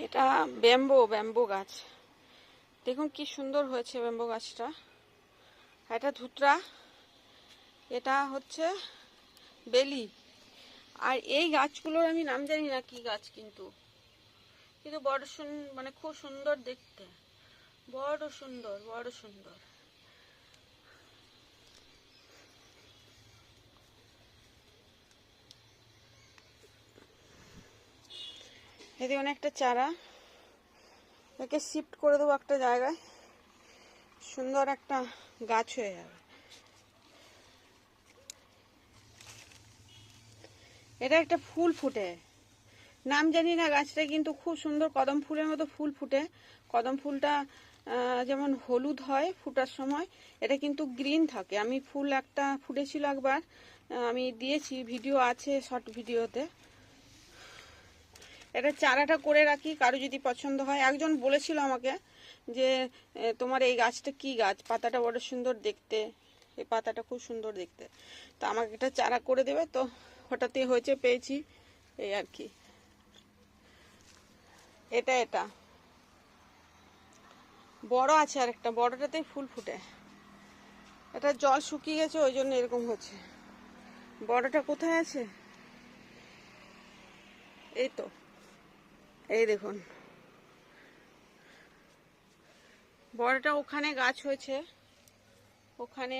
এটা ব্যাম্বো গাছ। দেখুন কি সুন্দর হয়েছে ব্যাম্বো গাছটা। এটা ধুতরা, এটা হচ্ছে বেলি। আর এই গাছগুলোর আমি নাম জানি না কি গাছ, কিন্তু বড় মানে খুব সুন্দর দেখতে, বড় সুন্দর বড় সুন্দর। এদিকে অনেকটা চারা, একে শিফট করে দেবো একটা জায়গায়, সুন্দর একটা গাছ হয়ে যাবে। এটা একটা ফুল ফুটে, নাম জানি না গাছটা, কিন্তু খুব সুন্দর কদম ফুলের মতো ফুল ফুটে। কদম ফুলটা যেমন হলুদ হয় ফুটার সময়, এটা কিন্তু গ্রিন থাকে। আমি ফুল একটা ফুটেছিল একবার, আমি দিয়েছি, ভিডিও আছে শর্ট ভিডিওতে। এটা চারাটা করে রাখি, কারো যদি পছন্দ হয়। একজন বলেছিল আমাকে যে তোমার এই গাছটা কি গাছ, পাতাটা বড় সুন্দর দেখতে, এই পাতাটা খুব সুন্দর দেখতে, তো আমাকে একটা চারা করে দেবে। তো হঠাৎই হয়েছে, পেয়েছি, এই আর কি। এটা বড় আছে, আর একটা বড়টাতেই ফুল ফুটে। এটা জল শুকিয়ে গেছে, ওই জন্য এরকম হচ্ছে। বড়টা কোথায় আছে? এই তো, এই দেখুন বড়টা ওখানে গাছ হয়েছে, ওখানে,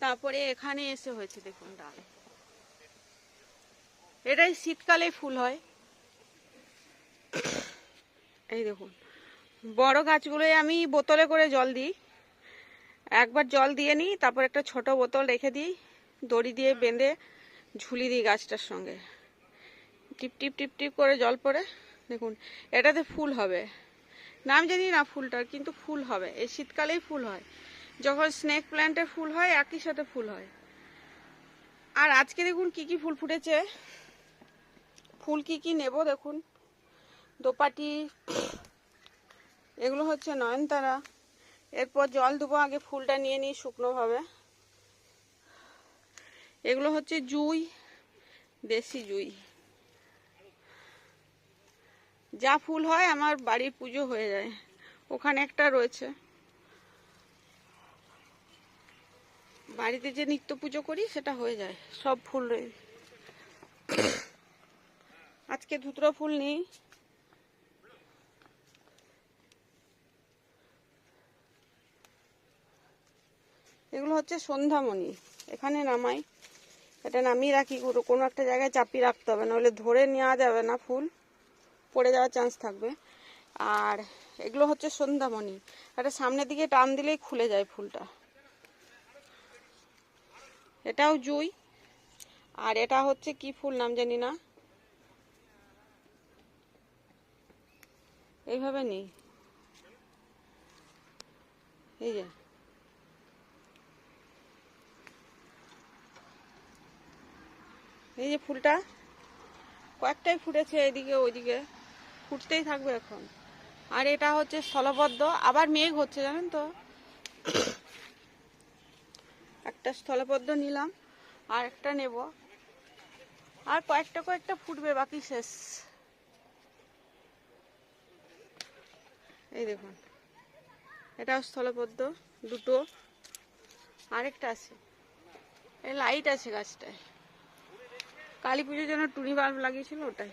তারপরে এখানে এসে হয়েছে, দেখুন ডাল। এটাই শীতকালে ফুল হয়। এই দেখুন, বড় গাছগুলোই আমি বোতলে করে জল দিই। একবার জল দিয়ে নিই, তারপর একটা ছোট বোতল রেখে দিই, দড়ি দিয়ে বেঁধে ঝুলি দিই গাছটার সঙ্গে। টিপ টিপ টিপ টিপ করে জল পড়ে। দেখুন এটাতে ফুল হবে, নাম জানি না ফুলটার, কিন্তু ফুল হবে। এই শীতকালেই ফুল হয়, যখন স্নেক প্ল্যান্টের ফুল হয় একই সাথে ফুল হয়। আর আজকে দেখুন কি কি ফুল ফুটেছে। ফুল কি কি নেব দেখুন, দোপাটি, এগুলো হচ্ছে নয়নতারা। এরপর জল দেবো, আগে ফুলটা নিয়ে নিই শুকনোভাবে। এগুলো হচ্ছে জুঁই, দেশি জুঁই। যা ফুল হয় আমার বাড়ির পুজো হয়ে যায়। ওখানে একটা রয়েছে, বাড়িতে যে নিত্য পুজো করি সেটা হয়ে যায়, সব ফুল রয়েছে। আজকে ধুতরা ফুল নেই। এগুলো হচ্ছে সন্ধ্যামণি, এখানে নামাই, এটা নামিয়ে রাখি, কোনো একটা জায়গায় চাপিয়ে রাখতে হবে, নাহলে ধরে নেওয়া যাবে না, ফুল পড়ে যাওয়ার চান্স থাকবে। আর এগুলো হচ্ছে সন্ধ্যামণি, এটা সামনের দিকে টান দিলেই খুলে যায় ফুলটা। এটাও জুঁই। আর এটা হচ্ছে কি ফুল নাম জানি না, এইভাবে নেই, এই যে এই যে ফুলটা কয়েকটাই ফুটেছে, এদিকে ওইদিকে, ফুটতেই থাকবে এখন। আর এটা হচ্ছে স্থলপদ্ম, আবার মেঘ হচ্ছে জানেন তো। একটা স্থলপদ্ম নিলাম, আর একটা নেব, আর কয়েকটা ফুটবে, বাকি শেষ। এই দেখুন এটাও স্থলপদ্ম, দুটো, আরেকটা আছে। এই লাইট আছে গাছটায়, কালী পুজোর জন্য টুনি বাল্ব লাগিয়েছিল ওটাই।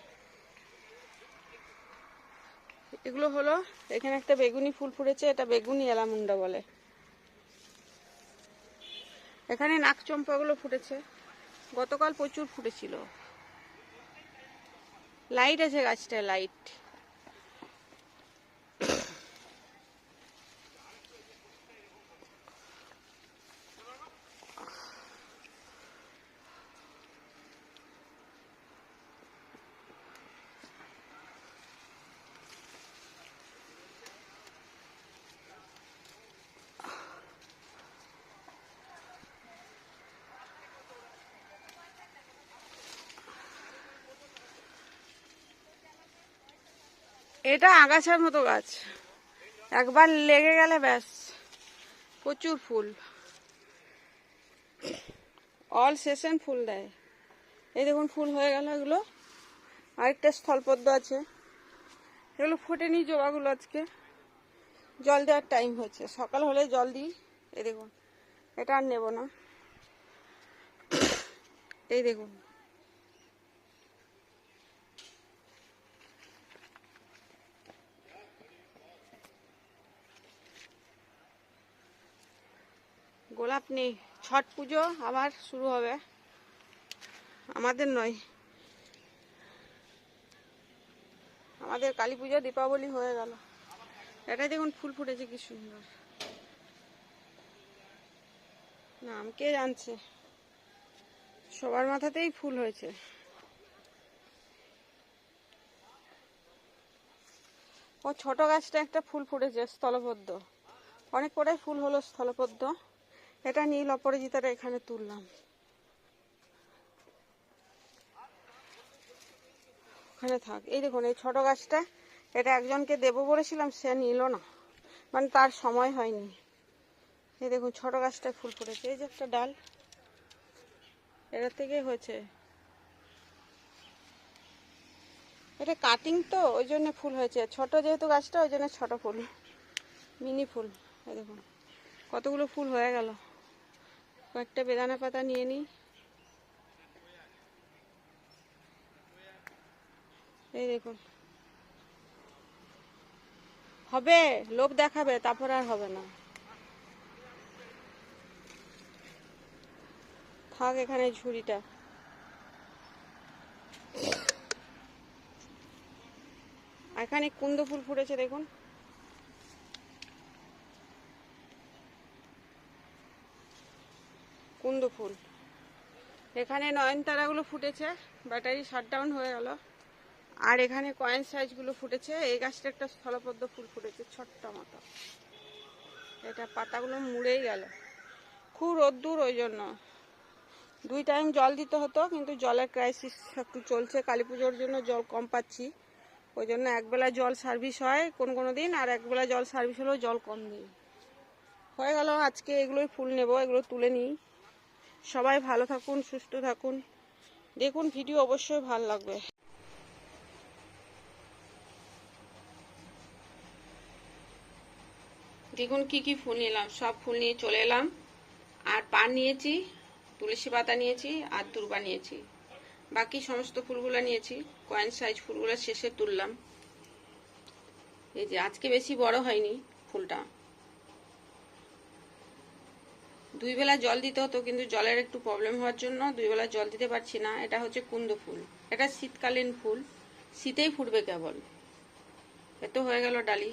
এগুলো হলো, এখানে একটা বেগুনি ফুল ফুটেছে, এটা বেগুনি এলামুন্ডা বলে। এখানে নাকচম্পাগুলো ফুটেছে, গতকাল প্রচুর ফুটেছিল। লাইট আছে গাছটায়, লাইট। এটা আগাছার মতো গাছ, একবার লেগে গেলে ব্যাস, প্রচুর ফুল, অল সেশন ফুল দেয়। এই দেখুন ফুল হয়ে গেল এগুলো। আরেকটা স্থলপদ্ম আছে, এগুলো ফোটেনি জবাগুলো, আজকে জল দেওয়ার টাইম হচ্ছে, সকাল হলে জল দিই। এই দেখুন, এটা আর নেব না। এই দেখুন, গোলাপ নেই। ছট পুজো আবার শুরু হবে, আমাদের নয়, আমাদের কালী পুজো দীপাবলি হয়ে গেল। এটাই দেখুন ফুল ফুটেছে কি সুন্দর, নাম কে জানছে, সবার মাথাতেই ফুল হয়েছে। ও ছোট গাছটা একটা ফুল ফুটেছে স্থলপদ্ম, অনেক কটাই ফুল হলো স্থলপদ্ম। এটা নীল অপরাজিতাটা এখানে তুললাম, ওখানে থাক। এই দেখুন এই ছোট গাছটা, এটা একজনকে দেবো বলেছিলাম, সে নিল না, মানে তার সময় হয়নি। এই দেখুন ছোট গাছটায় ফুল ফুটেছে, এই যে একটা ডাল, এটা থেকে হয়েছে। এটা কাটিং তো, ওই জন্য ফুল হয়েছে, ছোট যেহেতু গাছটা ওই জন্য ছোট ফুল, মিনি ফুল। এই দেখুন কতগুলো ফুল হয়ে গেল। কয়েকটা বেদানা পাতা নিয়ে নিই। এই দেখুন, হবে, লোভ দেখাবে, তারপর আর হবে না। থাক এখানে ঝুড়িটা। এখানে কুন্দ ফুল ফুটেছে দেখুন, কুন্দ ফুল। এখানে নয়নতারাগুলো ফুটেছে, ব্যাটারি শাটডাউন হয়ে গেল। আর এখানে কয়েন সাইজগুলো ফুটেছে। এই গাছটা একটা স্থলপদ্ম ফুল ফুটেছে ছোট্ট মতো, এটা পাতাগুলো মুড়েই গেল, খুব রোদ্দুর, ওই জন্য 2 টাইম জল দিতে হতো, কিন্তু জলের ক্রাইসিস একটু চলছে, কালী পুজোর জন্য জল কম পাচ্ছি, ওই জন্য একবেলা জল সার্ভিস হয় কোনো দিন, আর একবেলা জল সার্ভিস হলেও জল কম দিই। হয়ে গেল, আজকে এগুলোই ফুল নেব, এগুলো তুলে নিই। সবাই ভালো থাকুন, সুস্থ থাকুন, দেখুন ভিডিও অবশ্যই ভালো লাগবে। দেখুন কি কি ফুল নিলাম, সব ফুল নিয়ে চলে এলাম। আর পান নিয়েছি, তুলসী পাতা নিয়েছি, আর দূর্বা নিয়েছি, বাকি সমস্ত ফুলগুলো নিয়েছি। কয়েন সাইজ ফুলগুলো শেষে তুললাম। এই যে আজকে বেশি বড় হয়নি ফুলটা, 2 বেলা জল দিতে হতো, কিন্তু জলের একটু প্রবলেম হওয়ার জন্য 2 বেলা জল দিতে পারছি না। এটা হচ্ছে কুন্দ ফুল, এটা শীতকালীন ফুল, শীতেই ফুটবে কেবল। এত হয়ে গেল ডালি।